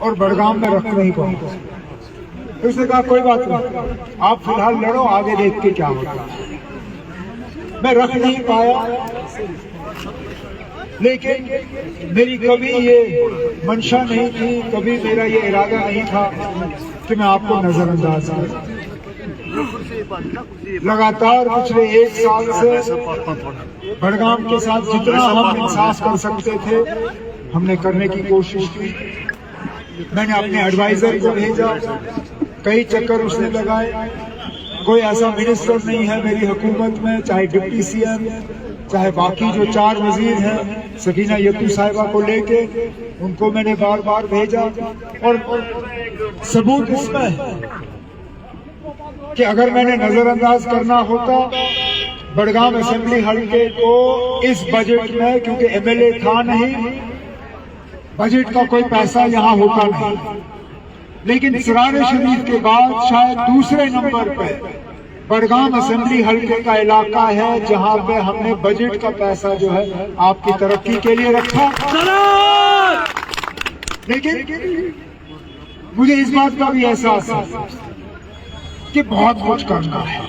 और बड़गाम में रख नहीं पाऊंगा। तो उसने कहा कोई बात नहीं, आप फिलहाल लड़ो, आगे देख के क्या होगा। मैं रख नहीं पाया, लेकिन मेरी कभी ये मंशा नहीं थी, कभी मेरा ये इरादा नहीं था कि मैं आपको नजरअंदाज करूं। लगातार पिछले 1 साल से बड़गाम के साथ जितना हम इंसाफ कर सकते थे हमने करने की कोशिश की। मैंने अपने एडवाइजर को भेजा, कई चक्कर उसने लगाए। कोई ऐसा मिनिस्टर नहीं है मेरी हुकूमत में, चाहे डिप्टी सीएम, चाहे बाकी जो 4 वजीर हैं, सकीना यत्तू साहिबा को लेके उनको मैंने बार बार भेजा। और सबूत इसमें है कि अगर मैंने नजरअंदाज करना होता बड़गाम असेंबली हल्के को इस बजट में, क्योंकि एमएलए था नहीं, बजट का कोई पैसा यहाँ होता नहीं, लेकिन सरार शरीफ के बाद शायद दूसरे नंबर पे बड़गाम असेंबली हल्के का इलाका है जहां पे हमने बजट का पैसा जो है आपकी तरक्की के लिए रखा। लेकिन मुझे इस बात का भी एहसास है कि बहुत कुछ करना है।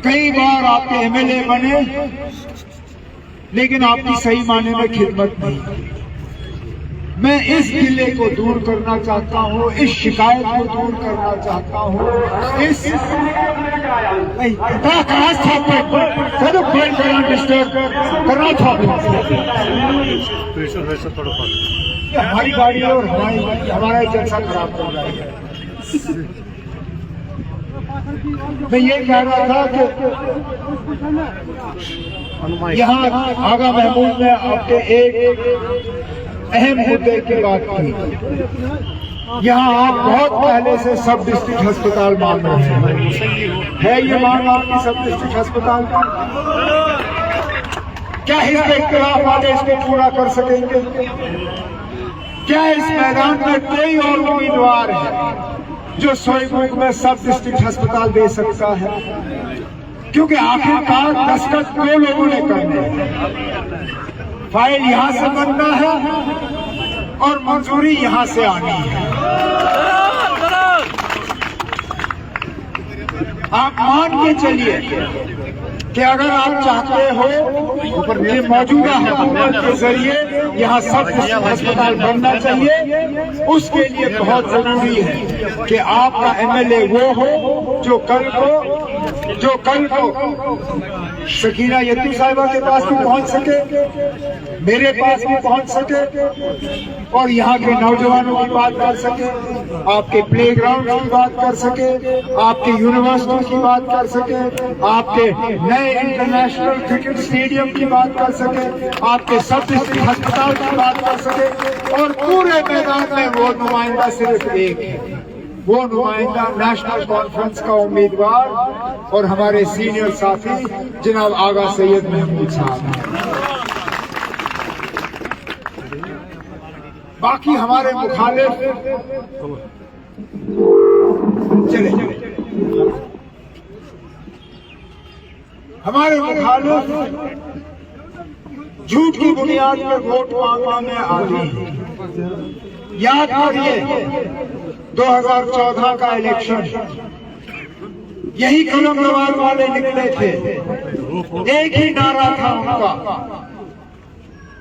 कई बार आपके एमएलए बने, लेकिन आपकी सही मायने में खिदमत नहीं। मैं इस गिले को दूर करना चाहता हूँ, इस शिकायत को दूर करना चाहता हूँ। इस हमारी गाड़ी और हमारा जलसा खराब कर रहा है। मैं ये कह रहा था कि यहाँ आगा महमूद ने आपके एक अहम मुद्दे की बात की। यहाँ आप बहुत पहले से सब डिस्ट्रिक्ट अस्पताल मांग रहे हैं, है ये मांग आपकी सब डिस्ट्रिक्ट अस्पताल की? क्या हिज़्ब इख्तिलाफ वाले इसको पूरा कर सकेंगे? क्या इस मैदान में कोई और उम्मीदवार है जो सोईमुख में सब डिस्ट्रिक्ट अस्पताल दे सकता है? क्योंकि आखिरकार दस्तखत 2 लोगों ने करने हैं। फाइल यहां से बनना है और मंजूरी यहां से आनी है। आप मान के चलिए कि अगर आप चाहते हो कि मौजूदा हुकूमत के जरिए यहाँ सब अस्पताल बनना चाहिए, उसके लिए बहुत जरूरी है कि आपका एमएलए वो हो जो कल को सकीना यत्तू साहिबा के पास भी पहुंच सके, मेरे पास भी पहुंच सके और यहाँ के नौजवानों की बात कर सके, आपके प्लेग्राउंड की बात कर सके, आपके यूनिवर्सिटी की बात कर सके, आपके नए इंटरनेशनल क्रिकेट स्टेडियम की बात कर सके, आपके सब डिस्ट्रिक्ट अस्पताल की बात कर सके। और पूरे मैदान में वो नुमाइंदा सिर्फ एक है, वो नुमाइंदा नेशनल कॉन्फ्रेंस का उम्मीदवार और हमारे सीनियर साथी जनाब आगा सैयद महमूद साहब हैं। बाकी हमारे मुखालिफ चले हमारे मुखालिफ झूठ की बुनियाद पर वोट मांगने में आती है। याद करिए 2014 का इलेक्शन, यही कलम नवाज वाले निकले थे, एक ही नारा था उनका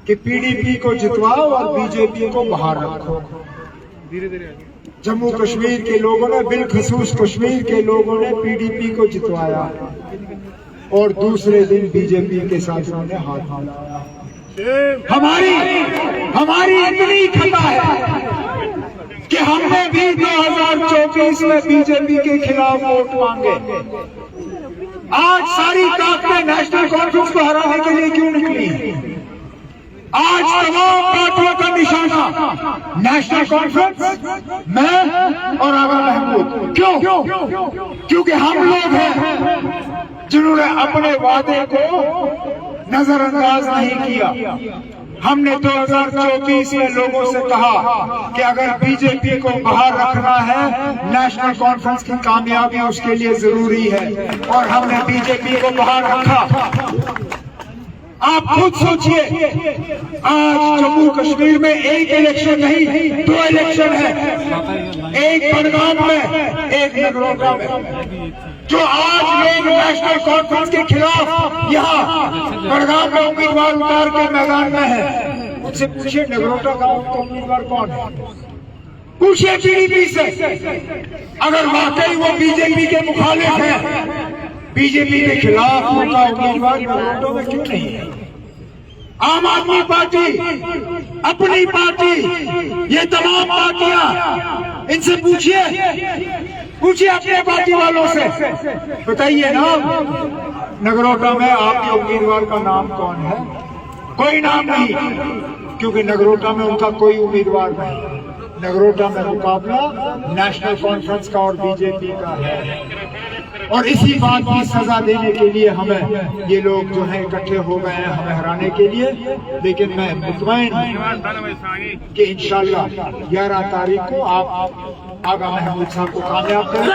कि पीडीपी को जितवाओ और बीजेपी को बाहर रखो। जम्मू कश्मीर के लोगों ने, बिलखसूस कश्मीर के लोगों ने पीडीपी को जितवाया और दूसरे दिन बीजेपी के साथ उन्होंने हाथ मिलाया। हमारी इतनी खता है कि हमने भी 2024 में बीजेपी के खिलाफ वोट मांगे। आज सारी ताकतें नेशनल कॉन्फ्रेंस को हराने के लिए क्यों निकली? आज तमाम पार्टियों का निशाना नेशनल कॉन्फ्रेंस, मैं और आगा महमूद। क्यों? क्योंकि हम लोग हैं जिन्होंने अपने वादे को नजरअंदाज नहीं किया। हमने 2024 में लोगों से कहा कि अगर बीजेपी को बाहर रखना है, नेशनल कॉन्फ्रेंस की कामयाबी उसके लिए जरूरी है, और हमने बीजेपी को बाहर रखा। आप खुद सोचिए, आज जम्मू कश्मीर में एक इलेक्शन नहीं, 2 इलेक्शन है, एक बड़गाम में, एक नगरोटा में। जो आज लोग नेशनल कॉन्फ्रेंस के खिलाफ यहाँ बड़गाम में उम्मीदवार उतार के मैदान में है, उनसे पूछिए नगरोटा गांव का उम्मीदवार कौन है, पूछिए पीडीपी से। अगर वाकई वो बीजेपी के मुखालिफ है, बीजेपी के खिलाफ उनका उम्मीदवार नगरोटा में क्यों नहीं है? आम आदमी पार्टी, अपनी पार्टी, ये तमाम पार्टियां, इनसे पूछिए अपने पार्टी वालों से, बताइए ना नगरोटा में आपके उम्मीदवार का नाम कौन है? कोई नाम नहीं, क्योंकि नगरोटा में उनका कोई उम्मीदवार नहीं। नगरोटा में मुकाबला नेशनल कॉन्फ्रेंस का और बीजेपी का है, और इसी बात की सजा देने के लिए हमें ये लोग जो है इकट्ठे हो गए हैं, हमें हराने के लिए। लेकिन मैं मुतमईन हूं कि इंशाल्लाह 11 तारीख को आप आगा महमूद साहब को कामयाब करें।